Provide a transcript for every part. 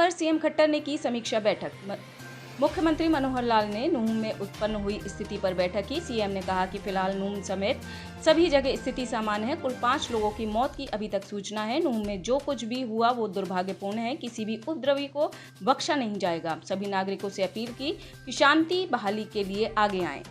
पर सीएम खट्टर ने की समीक्षा बैठक। मुख्यमंत्री मनोहर लाल ने नूंह में उत्पन्न हुई स्थिति पर बैठक की। सीएम ने कहा कि फिलहाल नूंह समेत सभी जगह स्थिति सामान्य है। कुल 5 लोगों की मौत की अभी तक सूचना है। नूंह में जो कुछ भी हुआ वो दुर्भाग्यपूर्ण है। किसी भी उपद्रवी को बख्शा नहीं जाएगा। सभी नागरिकों से अपील की कि शांति बहाली के लिए आगे आएं।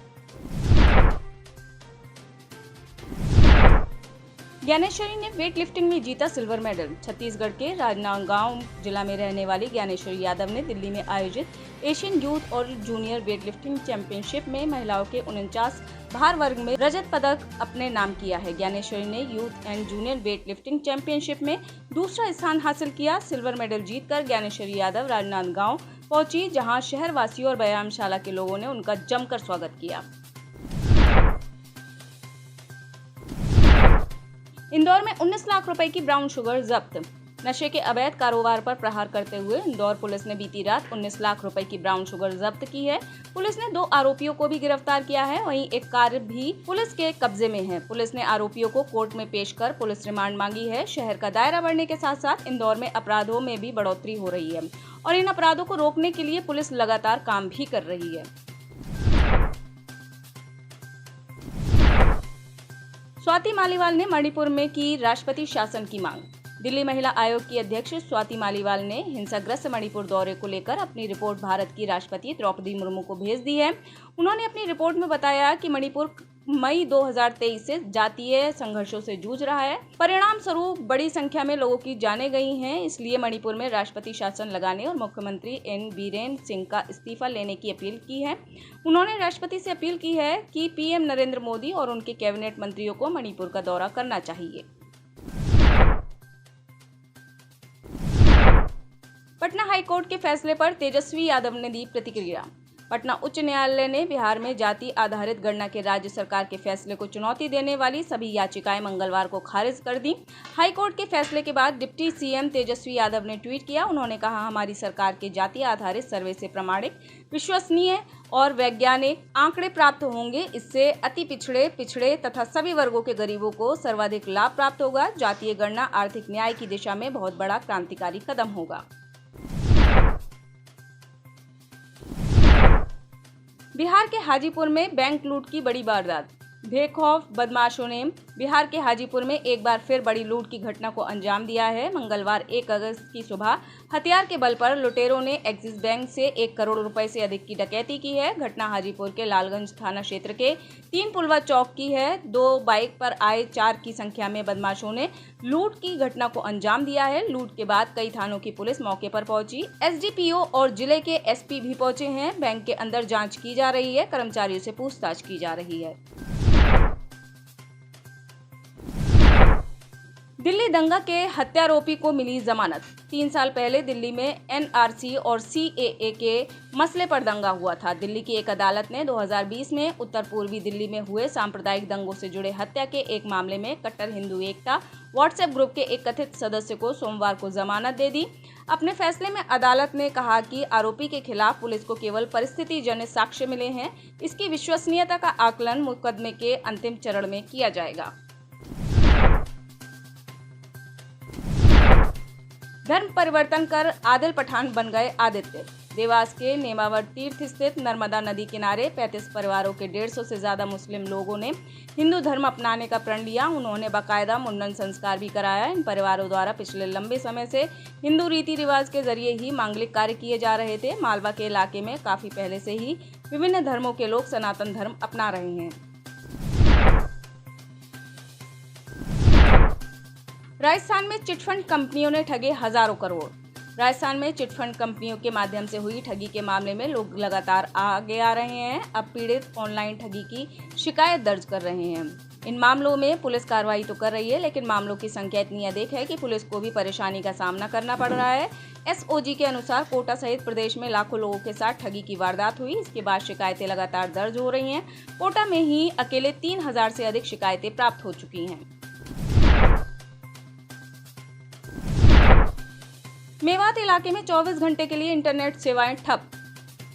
ज्ञानेश्वरी ने वेट लिफ्टिंग में जीता सिल्वर मेडल। छत्तीसगढ़ के राजनांदगांव जिला में रहने वाली ज्ञानेश्वरी यादव ने दिल्ली में आयोजित एशियन यूथ और जूनियर वेट लिफ्टिंग चैंपियनशिप में महिलाओं के 49 भार वर्ग में रजत पदक अपने नाम किया है। ज्ञानेश्वरी ने youth and junior weight lifting championship में दूसरा स्थान हासिल किया। सिल्वर मेडल जीतकर ज्ञानेश्वरी यादव राजनांदगांव पहुंची, जहां शहर वासियों और व्यायामशाला के लोगों ने उनका जमकर स्वागत किया। इंदौर में 19 लाख रुपए की ब्राउन शुगर जब्त। नशे के अवैध कारोबार पर प्रहार करते हुए इंदौर पुलिस ने बीती रात 19 लाख रुपए की ब्राउन शुगर जब्त की है। पुलिस ने 2 आरोपियों को भी गिरफ्तार किया है। वहीं एक कार भी पुलिस के कब्जे में है। पुलिस ने आरोपियों को कोर्ट में पेश कर पुलिस रिमांड मांगी है। शहर का दायरा बढ़ने के साथ साथ इंदौर में अपराधों में भी बढ़ोतरी हो रही है और इन अपराधों को रोकने के लिए पुलिस लगातार काम भी कर रही है। स्वाति मालीवाल ने मणिपुर में की राष्ट्रपति शासन की मांग। दिल्ली महिला आयोग की अध्यक्ष स्वाति मालीवाल ने हिंसाग्रस्त मणिपुर दौरे को लेकर अपनी रिपोर्ट भारत की राष्ट्रपति द्रौपदी मुर्मू को भेज दी है। उन्होंने अपनी रिपोर्ट में बताया कि मणिपुर मई 2023 से जातीय संघर्षों से जूझ रहा है। परिणाम स्वरूप बड़ी संख्या में लोगों की जानें गई हैं। इसलिए मणिपुर में राष्ट्रपति शासन लगाने और मुख्यमंत्री एन बीरेन सिंह का इस्तीफा लेने की अपील की है। उन्होंने राष्ट्रपति से अपील की है कि पीएम नरेंद्र मोदी और उनके कैबिनेट मंत्रियों को मणिपुर का दौरा करना चाहिए। पटना हाईकोर्ट के फैसले पर तेजस्वी यादव ने दी प्रतिक्रिया। पटना उच्च न्यायालय ने बिहार में जाति आधारित गणना के राज्य सरकार के फैसले को चुनौती देने वाली सभी याचिकाएं मंगलवार को खारिज कर दी। हाईकोर्ट के फैसले के बाद डिप्टी सीएम तेजस्वी यादव ने ट्वीट किया। उन्होंने कहा, हमारी सरकार के जाति आधारित सर्वे से प्रामाणिक, विश्वसनीय और वैज्ञानिक आंकड़े प्राप्त होंगे। इससे अति पिछड़े, पिछड़े तथा सभी वर्गों के गरीबों को सर्वाधिक लाभ प्राप्त होगा। जातीय गणना आर्थिक न्याय की दिशा में बहुत बड़ा क्रांतिकारी कदम होगा। बिहार के हाजीपुर में बैंक लूट की बड़ी वारदात। बेखौफ बदमाशों ने बिहार के हाजीपुर में एक बार फिर बड़ी लूट की घटना को अंजाम दिया है। मंगलवार 1 अगस्त की सुबह हथियार के बल पर लुटेरों ने एक्सिस बैंक से 1 करोड़ रुपए से अधिक की डकैती की है। घटना हाजीपुर के लालगंज थाना क्षेत्र के 3 पुलवा चौक की है। 2 बाइक पर आए 4 की संख्या में बदमाशों ने लूट की घटना को अंजाम दिया है। लूट के बाद कई थानों की पुलिस मौके पर पहुंची। एसडीपीओ और जिले के एसपी भी पहुंचे हैं। बैंक के अंदर जांच की जा रही है। कर्मचारियों से पूछताछ की जा रही है। दिल्ली दंगा के हत्यारोपी को मिली जमानत। 3 साल पहले दिल्ली में एनआरसी और सीएए के मसले पर दंगा हुआ था। दिल्ली की एक अदालत ने 2020 में उत्तर पूर्वी दिल्ली में हुए सांप्रदायिक दंगों से जुड़े हत्या के एक मामले में कट्टर हिंदू एकता व्हाट्सएप ग्रुप के एक कथित सदस्य को सोमवार को जमानत दे दी। अपने फैसले में अदालत ने कहा कि आरोपी के खिलाफ पुलिस को केवल परिस्थितिजन्य साक्ष्य मिले हैं। इसकी विश्वसनीयता का आकलन मुकदमे के अंतिम चरण में किया जाएगा। धर्म परिवर्तन कर आदिल पठान बन गए आदित्य। देवास के नेमावर तीर्थ स्थित नर्मदा नदी किनारे 35 परिवारों के 150 से ज्यादा मुस्लिम लोगों ने हिंदू धर्म अपनाने का प्रण लिया। उन्होंने बाकायदा मुंडन संस्कार भी कराया। इन परिवारों द्वारा पिछले लंबे समय से हिंदू रीति रिवाज के जरिए ही मांगलिक कार्य किए जा रहे थे। मालवा के इलाके में काफी पहले से ही विभिन्न धर्मों के लोग सनातन धर्म अपना रहे हैं। राजस्थान में चिटफंड कंपनियों ने ठगे हजारों करोड़। राजस्थान में चिटफंड कंपनियों के माध्यम से हुई ठगी के मामले में लोग लगातार आगे आ रहे हैं। अब पीड़ित ऑनलाइन ठगी की शिकायत दर्ज कर रहे हैं। इन मामलों में पुलिस कार्रवाई तो कर रही है, लेकिन मामलों की संख्या इतनी अधिक है कि पुलिस को भी परेशानी का सामना करना पड़ रहा है। एसओजी के अनुसार कोटा सहित प्रदेश में लाखों लोगों के साथ ठगी की वारदात हुई। इसके बाद शिकायतें लगातार दर्ज हो रही हैं। कोटा में ही अकेले 3000 से अधिक शिकायतें प्राप्त हो चुकी हैं। मेवात इलाके में 24 घंटे के लिए इंटरनेट सेवाएं ठप।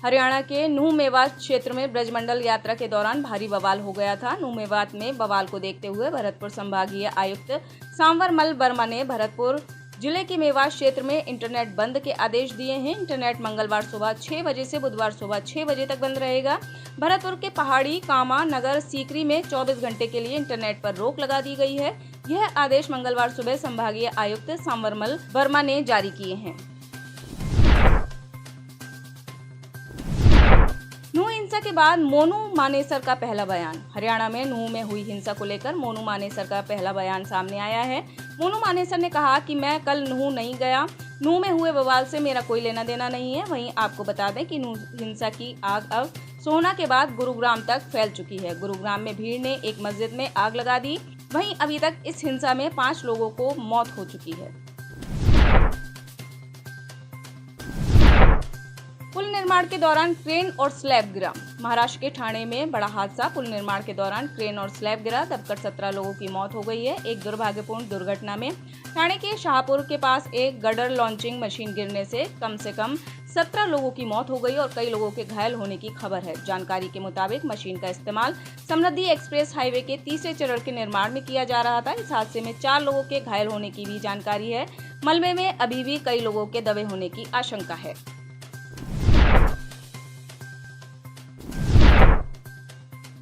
हरियाणा के नूह मेवात क्षेत्र में ब्रजमंडल यात्रा के दौरान भारी बवाल हो गया था। नूह मेवात में बवाल को देखते हुए भरतपुर संभागीय आयुक्त सांवर मल वर्मा ने भरतपुर जिले के मेवात क्षेत्र में इंटरनेट बंद के आदेश दिए हैं। इंटरनेट मंगलवार सुबह 6 बजे से बुधवार सुबह 6 बजे तक बंद रहेगा। भरतपुर के पहाड़ी, कामा, नगर, सीकरी में 24 घंटे के लिए इंटरनेट पर रोक लगा दी गई है। यह आदेश मंगलवार सुबह संभागीय आयुक्त सांवरमल वर्मा ने जारी किए हैं। नूह हिंसा के बाद मोनू मानेसर का पहला बयान। हरियाणा में नूह में हुई हिंसा को लेकर मोनू मानेसर का पहला बयान सामने आया है। मोनू मानेसर ने कहा कि मैं कल नूह नहीं गया, नूह में हुए बवाल से मेरा कोई लेना देना नहीं है। वहीं आपको बता दें कि नूह हिंसा की आग अब सोहना के बाद गुरुग्राम तक फैल चुकी है। गुरुग्राम में भीड़ ने एक मस्जिद में आग लगा दी। वहीं अभी तक इस हिंसा में 5 लोगों को मौत हो चुकी है। पुल निर्माण के दौरान क्रेन और स्लैब गिरा। महाराष्ट्र के ठाणे में बड़ा हादसा। पुल निर्माण के दौरान क्रेन और स्लैब गिरा, दबकर 17 लोगों की मौत हो गई है। एक दुर्भाग्यपूर्ण दुर्घटना में ठाणे के शाहपुर के पास एक गडर लॉन्चिंग मशीन गिरने से कम 17 लोगों की मौत हो गई और कई लोगों के घायल होने की खबर है। जानकारी के मुताबिक मशीन का इस्तेमाल समृद्धि एक्सप्रेस हाईवे के तीसरे चरण के निर्माण में किया जा रहा था। इस हादसे में 4 लोगों के घायल होने की भी जानकारी है। मलबे में अभी भी कई लोगों के दबे होने की आशंका है।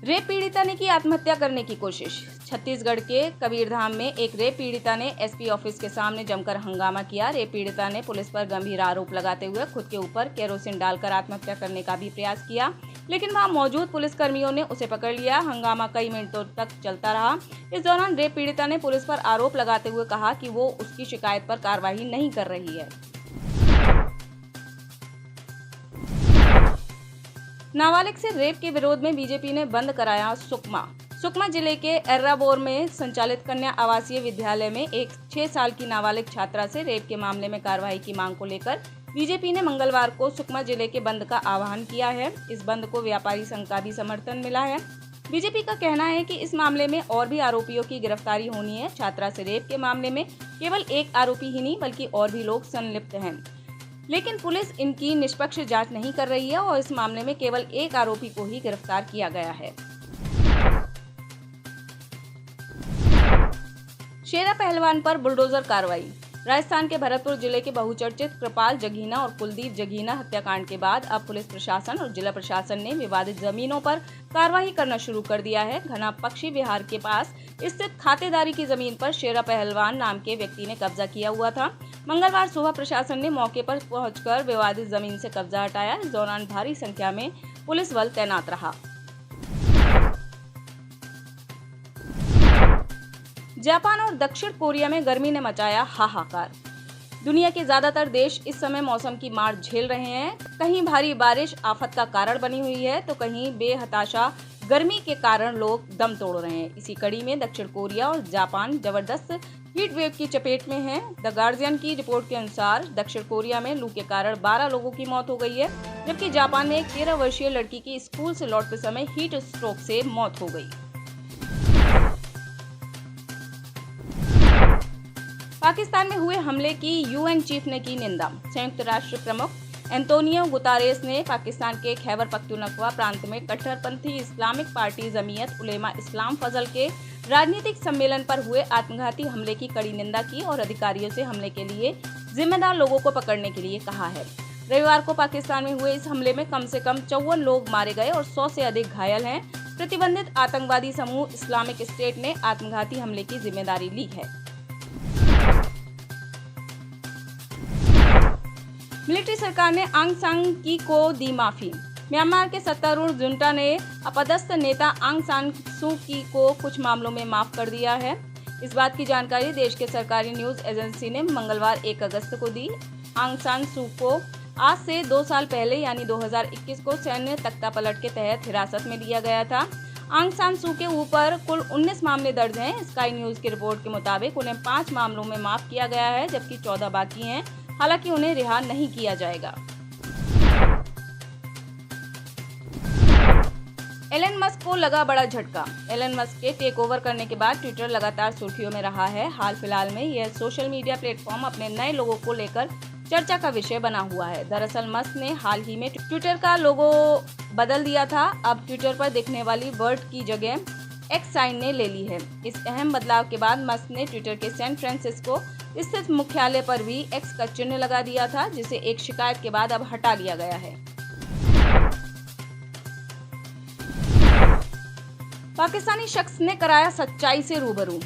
रेप पीड़िता ने की आत्महत्या करने की कोशिश। छत्तीसगढ़ के कबीरधाम में एक रेप पीड़िता ने एसपी ऑफिस के सामने जमकर हंगामा किया। रेप पीड़िता ने पुलिस पर गंभीर आरोप लगाते हुए खुद के ऊपर केरोसिन डालकर आत्महत्या करने का भी प्रयास किया, लेकिन वहां मौजूद पुलिसकर्मियों ने उसे पकड़ लिया। हंगामा कई मिनटों तक चलता रहा। इस दौरान रेप पीड़िता ने पुलिस पर आरोप लगाते हुए कहा कि वो उसकी शिकायत पर कार्रवाई नहीं कर रही है। नाबालिग से रेप के विरोध में बीजेपी ने बंद कराया सुकमा जिले के एर्राबोर में संचालित कन्या आवासीय विद्यालय में एक 6 साल की नाबालिग छात्रा से रेप के मामले में कार्रवाई की मांग को लेकर बीजेपी ने मंगलवार को सुकमा जिले के बंद का आह्वान किया है। इस बंद को व्यापारी संघ का भी समर्थन मिला है। बीजेपी का कहना है कि इस मामले में और भी आरोपियों की गिरफ्तारी होनी है। छात्रा से रेप के मामले में केवल एक आरोपी ही नहीं बल्कि और भी लोग संलिप्त हैं, लेकिन पुलिस इनकी निष्पक्ष जांच नहीं कर रही है और इस मामले में केवल एक आरोपी को ही गिरफ्तार किया गया है। शेरा पहलवान पर बुलडोजर कार्रवाई। राजस्थान के भरतपुर जिले के बहुचर्चित कृपाल जगीना और कुलदीप जगीना हत्याकांड के बाद अब पुलिस प्रशासन और जिला प्रशासन ने विवादित जमीनों पर कार्रवाई करना शुरू कर दिया है। घना पक्षी विहार के पास स्थित खातेदारी की जमीन पर शेरा पहलवान नाम के व्यक्ति ने कब्जा किया हुआ था। मंगलवार सुबह प्रशासन ने मौके पर पहुंचकर विवादित जमीन से कब्जा हटाया। इस दौरान भारी संख्या में पुलिस बल तैनात रहा। जापान और दक्षिण कोरिया में गर्मी ने मचाया हाहाकार। दुनिया के ज्यादातर देश इस समय मौसम की मार झेल रहे हैं। कहीं भारी बारिश आफत का कारण बनी हुई है तो कहीं बेहताशा गर्मी के कारण लोग दम तोड़ रहे हैं। इसी कड़ी में दक्षिण कोरिया और जापान जबरदस्त हीट वेव की चपेट में हैं। द गार्जियन की रिपोर्ट के अनुसार दक्षिण कोरिया में लू के कारण 12 लोगों की मौत हो गई है, जबकि जापान में एक 13 वर्षीय लड़की की स्कूल से लौटते समय हीट स्ट्रोक से मौत हो गई। पाकिस्तान में हुए हमले की यूएन चीफ ने की निंदा। संयुक्त राष्ट्र प्रमुख एंटोनियो गुतारेस ने पाकिस्तान के खैबर पख्तूनख्वा प्रांत में कट्टरपंथी इस्लामिक पार्टी जमीयत उलेमा इस्लाम फजल के राजनीतिक सम्मेलन पर हुए आत्मघाती हमले की कड़ी निंदा की और अधिकारियों से हमले के लिए जिम्मेदार लोगों को पकड़ने के लिए कहा है। रविवार को पाकिस्तान में हुए इस हमले में कम से कम 54 लोग मारे गए और 100 से अधिक घायल हैं। प्रतिबंधित आतंकवादी समूह इस्लामिक स्टेट ने आत्मघाती हमले की जिम्मेदारी ली है। मिलिट्री सरकार ने आंग सान की को दी माफी। म्यांमार के सत्तारूढ़ जुंटा ने अपदस्थ नेता आंग सान सू की को कुछ मामलों में माफ कर दिया है। इस बात की जानकारी देश के सरकारी न्यूज एजेंसी ने मंगलवार 1 अगस्त को दी। आंग सान सू को आज से 2 साल पहले यानी 2021 को सैन्य तख्तापलट के तहत हिरासत में लिया गया था। आंग सान सू के ऊपर कुल 19 मामले दर्ज हैं। स्काई न्यूज की रिपोर्ट के मुताबिक उन्हें 5 मामलों में माफ किया गया है, जबकि 14 बाकी हैं। हालांकि उन्हें रिहा नहीं किया जाएगा। एलन मस्क को लगा बड़ा झटका। एलन मस्क के टेक ओवर करने के बाद ट्विटर लगातार सुर्खियों में रहा है। हाल फिलहाल में यह सोशल मीडिया प्लेटफॉर्म अपने नए लोगो को लेकर चर्चा का विषय बना हुआ है। दरअसल मस्क ने हाल ही में ट्विटर का लोगो बदल दिया था। अब ट्विटर पर दिखने वाली वर्ड की जगह एक्स साइन ने ले ली है। इस अहम बदलाव के बाद मस्क ने ट्विटर के सैन फ्रांसिस्को स्थित मुख्यालय पर भी एक्स का चिन्ह लगा दिया था, जिसे एक शिकायत के बाद अब हटा लिया गया है। पाकिस्तानी शख्स ने कराया सच्चाई से रूबरू।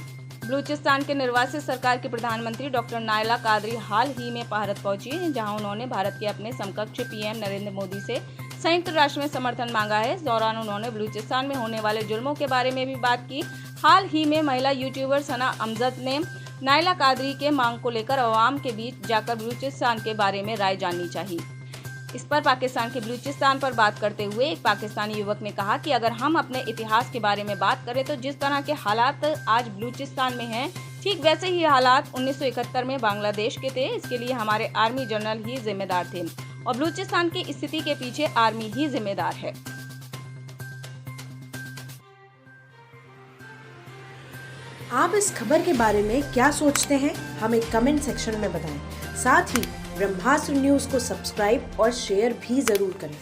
बलूचिस्तान के निर्वासित सरकार के प्रधानमंत्री डॉक्टर नायला कादरी हाल ही में भारत पहुंची, जहां उन्होंने भारत के अपने समकक्ष पीएम नरेंद्र मोदी से संयुक्त राष्ट्र में समर्थन मांगा है। इस दौरान उन्होंने बलूचिस्तान में होने वाले जुल्मों के बारे में भी बात की। हाल ही में महिला यूट्यूबर सना अमजद ने नायला कादरी के मांग को लेकर अवाम के बीच जाकर बलूचिस्तान के बारे में राय जाननी चाहिए। इस पर पाकिस्तान के बलूचिस्तान पर बात करते हुए एक पाकिस्तानी युवक ने कहा कि अगर हम अपने इतिहास के बारे में बात करें तो जिस तरह के हालात आज बलूचिस्तान में हैं, ठीक वैसे ही हालात 1971 में बांग्लादेश के थे। इसके लिए हमारे आर्मी जनरल ही जिम्मेदार थे और बलूचिस्तान की स्थिति के पीछे आर्मी ही जिम्मेदार है। आप इस खबर के बारे में क्या सोचते हैं, हमें कमेंट सेक्शन में बताएं। साथ ही ब्रह्मास्त्र न्यूज को सब्सक्राइब और शेयर भी जरूर करें।